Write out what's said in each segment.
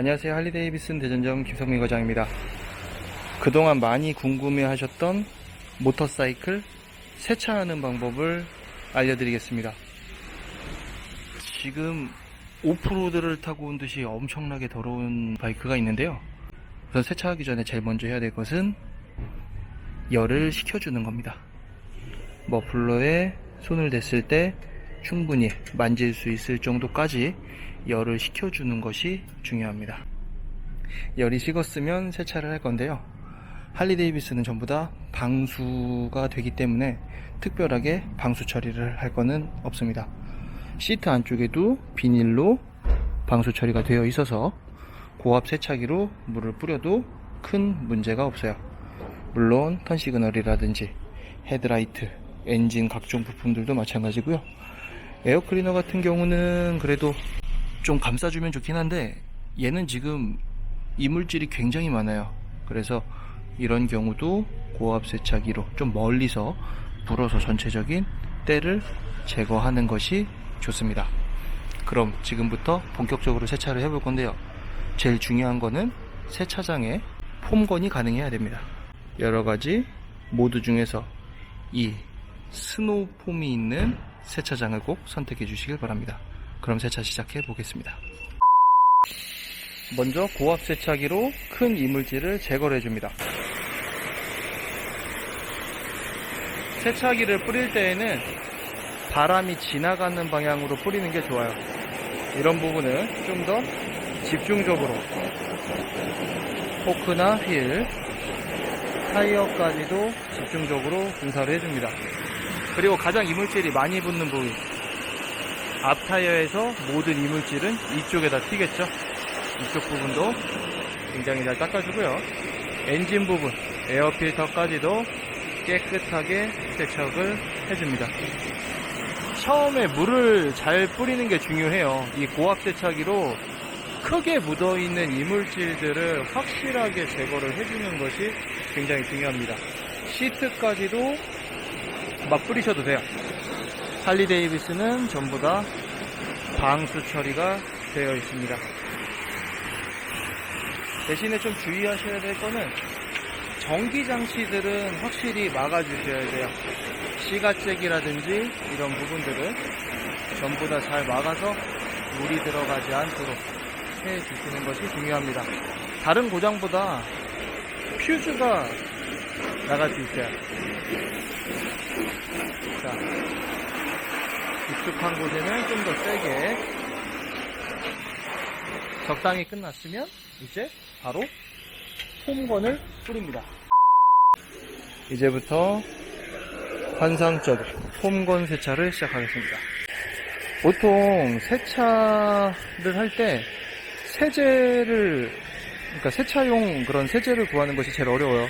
안녕하세요. 할리데이비슨 대전점 김성민 과장입니다. 그동안 많이 궁금해 하셨던 모터사이클 세차하는 방법을 알려드리겠습니다. 지금 오프로드를 타고 온 듯이 엄청나게 더러운 바이크가 있는데요. 우선 세차하기 전에 제일 먼저 해야 될 것은 열을 식혀주는 겁니다. 머플러에 손을 댔을 때 충분히 만질 수 있을 정도까지 열을 식혀주는 것이 중요합니다. 열이 식었으면 세차를 할 건데요. 할리데이비스는 전부 다 방수가 되기 때문에 특별하게 방수 처리를 할 거는 없습니다. 시트 안쪽에도 비닐로 방수 처리가 되어 있어서 고압 세차기로 물을 뿌려도 큰 문제가 없어요. 물론 턴 시그널이라든지 헤드라이트, 엔진 각종 부품들도 마찬가지고요. 에어클리너 같은 경우는 그래도 좀 감싸주면 좋긴 한데 얘는 지금 이물질이 굉장히 많아요. 그래서 이런 경우도 고압 세차기로 좀 멀리서 불어서 전체적인 때를 제거하는 것이 좋습니다. 그럼 지금부터 본격적으로 세차를 해볼 건데요. 제일 중요한 거는 세차장에 폼건이 가능해야 됩니다. 여러가지 모드 중에서 이 스노우 폼이 있는 세차장을 꼭 선택해 주시길 바랍니다. 그럼 세차 시작해 보겠습니다. 먼저 고압 세차기로 큰 이물질을 제거를 해줍니다. 세차기를 뿌릴 때에는 바람이 지나가는 방향으로 뿌리는 게 좋아요. 이런 부분은 좀 더 집중적으로 포크나 휠, 타이어까지도 집중적으로 분사를 해줍니다. 그리고 가장 이물질이 많이 붙는 부위, 앞 타이어에서 모든 이물질은 이쪽에다 튀겠죠. 이쪽 부분도 굉장히 잘 닦아주고요. 엔진 부분, 에어필터까지도 깨끗하게 세척을 해줍니다. 처음에 물을 잘 뿌리는 게 중요해요. 이 고압 세차기로 크게 묻어있는 이물질들을 확실하게 제거를 해주는 것이 굉장히 중요합니다. 시트까지도 막 뿌리셔도 돼요. 할리데이비스는 전부 다 방수 처리가 되어 있습니다. 대신에 좀 주의하셔야 될 거는 전기 장치들은 확실히 막아주셔야 돼요. 시가잭이라든지 이런 부분들은 전부 다 잘 막아서 물이 들어가지 않도록 해주시는 것이 중요합니다. 다른 고장보다 퓨즈가 나갈 수 있어요. 자, 깊숙한 곳에는 좀 더 세게. 적당히 끝났으면 이제 바로 폼건을 뿌립니다. 이제부터 환상적인 폼건 세차를 시작하겠습니다. 보통 세차를 할 때 세제를, 그러니까 세차용 그런 세제를 구하는 것이 제일 어려워요.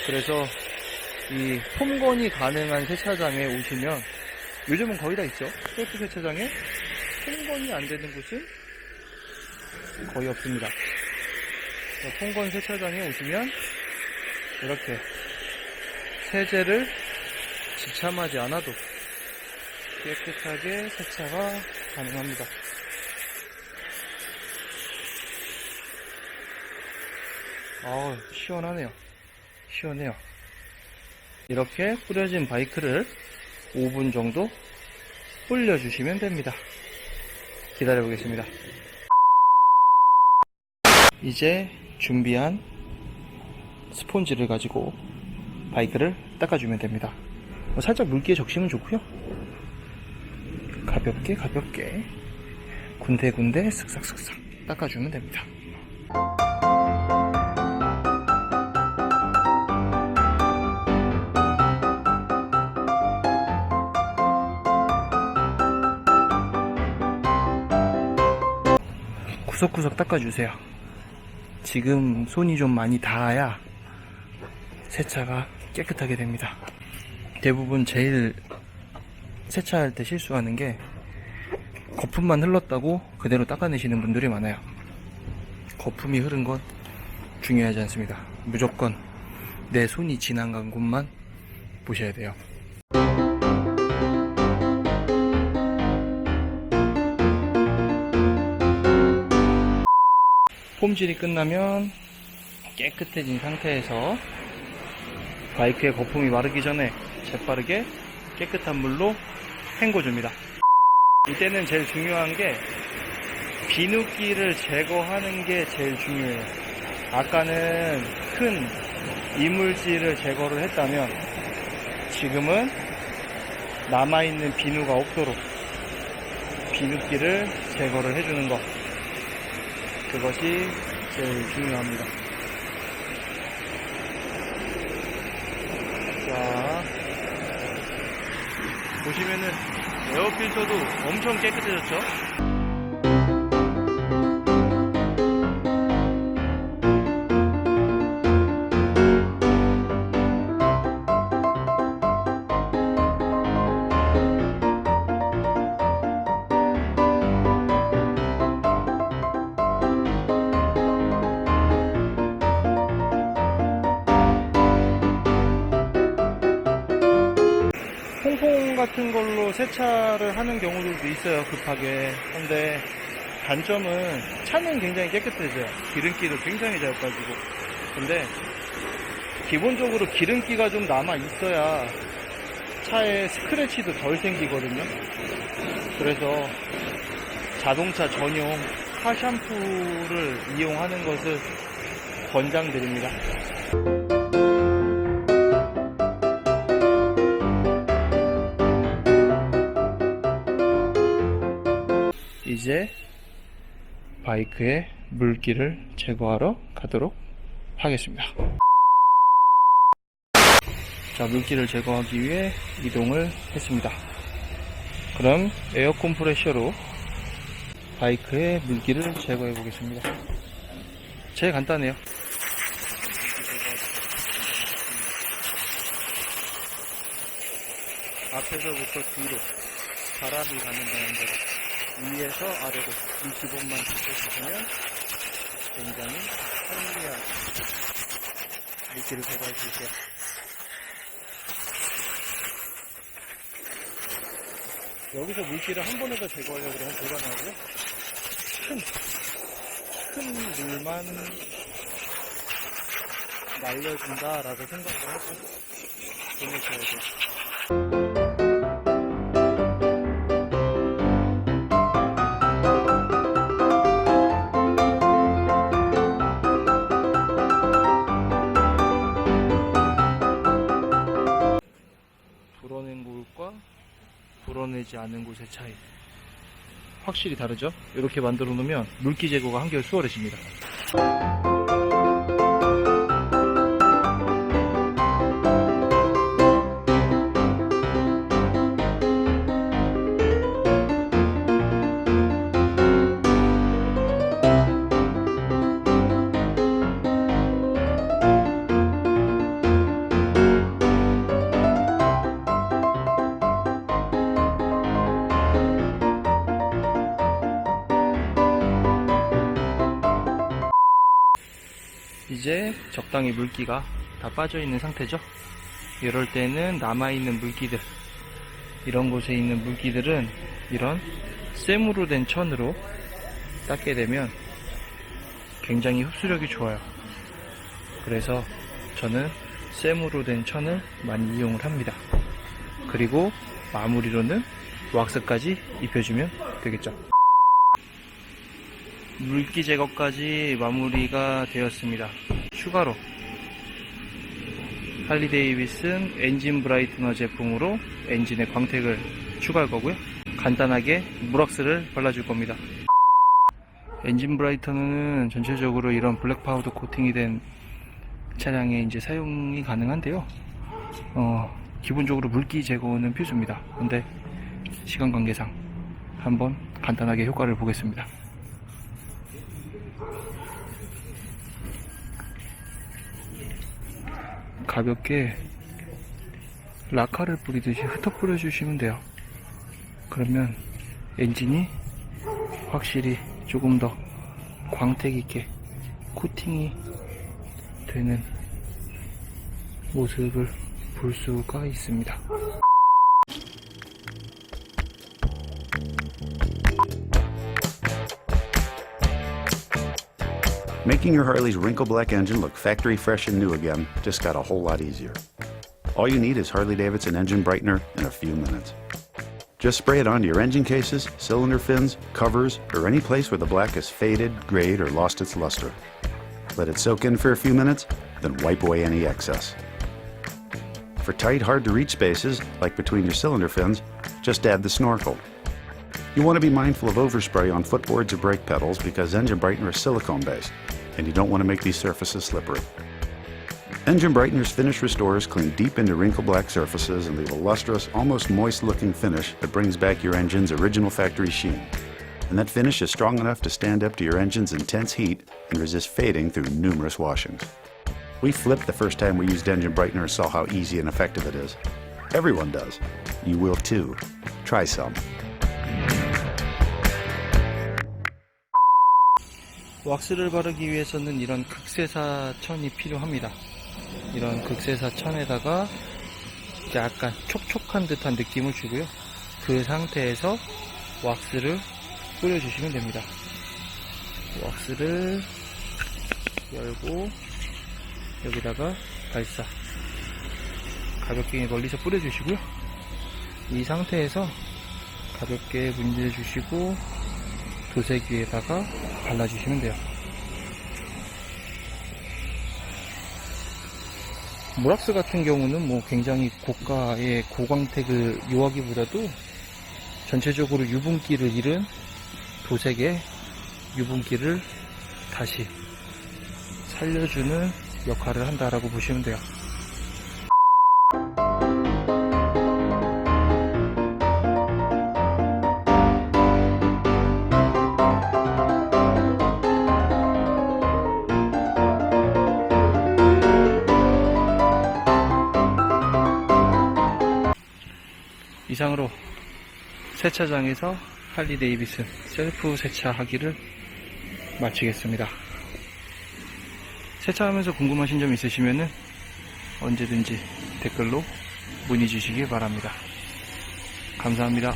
그래서 이 폼건이 가능한 세차장에 오시면, 요즘은 거의 다 있죠. 셀프 세차장에 폼건이 안 되는 곳은 거의 없습니다. 폼건 세차장에 오시면 이렇게 세제를 지참하지 않아도 깨끗하게 세차가 가능합니다. 시원하네요. 시원해요. 이렇게 뿌려진 바이크를 5분 정도 불려주시면 됩니다. 기다려 보겠습니다. 이제 준비한 스폰지를 가지고 바이크를 닦아주면 됩니다. 살짝 물기에 적시면 좋고요. 가볍게 군데군데 쓱싹쓱싹 닦아주면 됩니다. 구석구석 닦아주세요. 지금 손이 좀 많이 닿아야 세차가 깨끗하게 됩니다. 대부분 제일 세차할 때 실수하는 게 거품만 흘렀다고 그대로 닦아내시는 분들이 많아요. 거품이 흐른 건 중요하지 않습니다. 무조건 내 손이 지나간 곳만 보셔야 돼요. 폼질이 끝나면 깨끗해진 상태에서 바이크의 거품이 마르기 전에 재빠르게 깨끗한 물로 헹궈줍니다. 이때는 제일 중요한 게 비누기를 제거하는 게 제일 중요해요. 아까는 큰 이물질을 제거를 했다면 지금은 남아있는 비누가 없도록 비누기를 제거를 해주는 것, 그것이 제일 중요합니다. 자, 보시면은 에어필터도 엄청 깨끗해졌죠? 퐁퐁 같은 걸로 세차를 하는 경우들도 있어요, 급하게. 근데 단점은 차는 굉장히 깨끗해져요. 기름기도 굉장히 잘 빠지고. 근데 기본적으로 기름기가 좀 남아 있어야 차에 스크래치도 덜 생기거든요. 그래서 자동차 전용 카 샴푸를 이용하는 것을 권장드립니다. 이제 바이크의 물기를 제거하러 가도록 하겠습니다. 자, 물기를 제거하기 위해 이동을 했습니다. 그럼 에어 컴프레셔로 바이크의 물기를 제거해 보겠습니다. 제일 간단해요. 앞에서부터 뒤로 바람이 가는 방향대로 위에서 아래로 이 기본만 지켜주시면 굉장히 편리한 물기를 제거할 수 있어요. 여기서 물기를 한 번에 더 제거하려고 하면 불가능하고요. 큰 물만 날려준다라고 생각을 하고 보내셔야 돼요. 불어낸 곳과 불어내지 않은 곳의 차이 확실히 다르죠? 이렇게 만들어 놓으면 물기 제거가 한결 수월해집니다. 이제 적당히 물기가 다 빠져 있는 상태죠. 이럴 때는 남아있는 물기들, 이런 곳에 있는 물기들은 이런 쇠무로 된 천으로 닦게 되면 굉장히 흡수력이 좋아요. 그래서 저는 쇠무로 된 천을 많이 이용을 합니다. 그리고 마무리로는 왁스까지 입혀주면 되겠죠. 물기 제거까지 마무리가 되었습니다. 추가로 할리 데이비슨 엔진 브라이트너 제품으로 엔진에 광택을 추가할 거고요. 간단하게 물왁스를 발라줄 겁니다. 엔진 브라이트너는 전체적으로 이런 블랙 파우더 코팅이 된 차량에 이제 사용이 가능한데요. 기본적으로 물기 제거는 필수입니다. 근데 시간 관계상 한번 간단하게 효과를 보겠습니다. 가볍게 라카를 뿌리듯이 흩어 뿌려주시면 돼요. 그러면 엔진이 확실히 조금 더 광택 있게 코팅이 되는 모습을 볼 수가 있습니다. Making your Harley's wrinkle black engine look factory fresh and new again just got a whole lot easier. All you need is Harley-Davidson engine brightener in a few minutes. Just spray it onto your engine cases, cylinder fins, covers, or any place where the black has faded, grayed, or lost its luster. Let it soak in for a few minutes, then wipe away any excess. For tight, hard-to-reach spaces, like between your cylinder fins, just add the snorkel. You want to be mindful of overspray on footboards or brake pedals because engine brightener is silicone-based, and you don't want to make these surfaces slippery. Engine Brightener's Finish Restorers clean deep into wrinkle black surfaces and leave a lustrous, almost moist-looking finish that brings back your engine's original factory sheen. And that finish is strong enough to stand up to your engine's intense heat and resist fading through numerous washings. We flipped the first time we used Engine Brightener and saw how easy and effective it is. Everyone does. You will too. Try some. 왁스를 바르기 위해서는 이런 극세사 천이 필요합니다. 이런 극세사 천에다가 약간 촉촉한 듯한 느낌을 주고요. 그 상태에서 왁스를 뿌려주시면 됩니다. 왁스를 열고 여기다가 발사 가볍게 멀리서 뿌려주시고요. 이 상태에서 가볍게 문질러주시고 도색위에다가 발라주시면 돼요. 모락스 같은 경우는 뭐 굉장히 고가의 고광택을 요하기보다도 전체적으로 유분기를 잃은 도색의 유분기를 다시 살려주는 역할을 한다라고 보시면 돼요. 이상으로 세차장에서 할리 데이비슨 셀프 세차하기를 마치겠습니다. 세차하면서 궁금하신 점 있으시면 언제든지 댓글로 문의 주시기 바랍니다. 감사합니다.